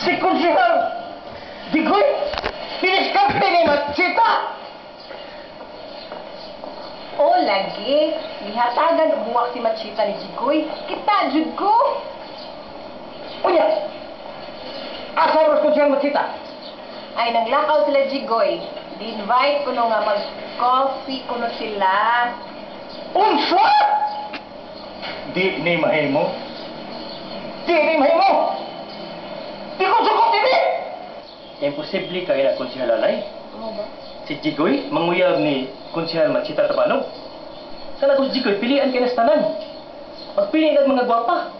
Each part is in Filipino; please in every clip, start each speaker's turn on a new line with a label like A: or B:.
A: Si Konsihal! Digoy! Piniskarte ni Machita!
B: O, lagi. Ihatagan buwak si Machita ni Jigoy. Kita, jud ko.
A: Unya! Asa ros Konsihal Machita?
B: Ay, nanglakaw sila Jigoy. Di-invite ko nga mag-coffee ko sila.
A: Unsa? Di ni mahimo. Di ni mahimo. Di ko sukot ini.
C: Imposible kaya na Konsihal Alay.
B: Ano ba?
C: Si Jigoy, manguyab ni Konsihal Machita Tabanog. Kana ko si Jigoy, pilian kay nastanan. Pagpili ng mga gwapa.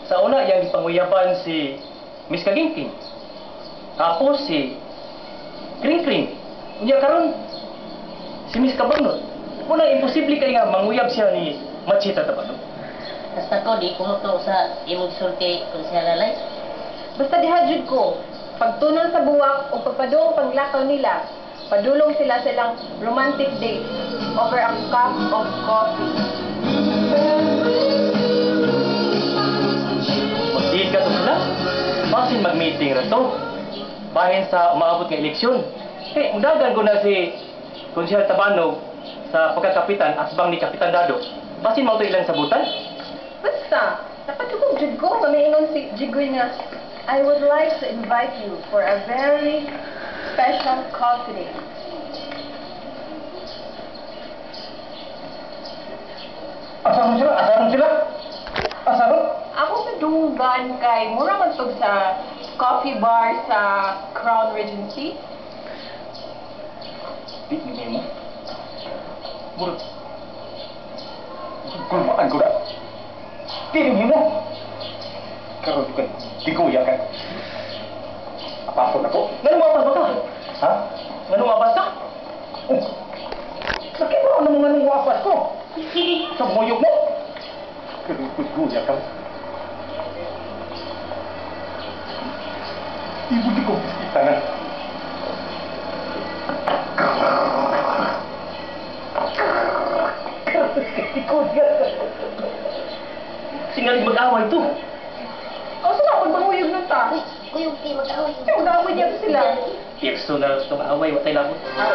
C: Sa una, yang ipanguyaban si Miss Kagingking. Tapos si Kring Kring. Unya karon si Miss Kabangot. Una, imposible kaya nga manguyab siya ni Machita Tabanog.
D: Basta ko, di kumuto sa imong sulti kung siya lalay.
B: Basta dihadjud ko. Pagtunon sa buwak o pagpadung panglakaw nila, padulong sila silang romantic date over a cup of coffee.
C: Magdiin ka to sila. Basin mag-meeting na to. Bahin sa umaabot ng eleksyon. Eh, undagan ko na si Konsihal Tabanog sa pagkakapitan at bang ni Kapitan Dado. Basin mo ito ilang sabutan?
B: Basta, napatugog jud ko nga maingon si Jigoy nga, I would like to invite you for a very special coffee date.
A: Asa sila? Asa sila? Asa ron?
B: Ako nadunggan kay mura man tog sa coffee bar sa Crown Regency.
A: Di ni mahimo. Murag. Kulmaan ko na. Di ni mahimo. Karon ko di ko yakan. Apapon ako.
C: Ganun mapas ba ka?
A: Ha?
C: Ganun mapas ka?
A: Oh. Sakit mo ano mga nang wapas ko? Sa moyog mo. Karon ko yakan. Ibu di ko tangan.
C: Singaling mag-away to.
B: O sila ako banguyog ng ta.
D: Kuyog di mag-away.
B: Mag-away niya sila.
C: Personal itong away, watay labot.
D: Ah,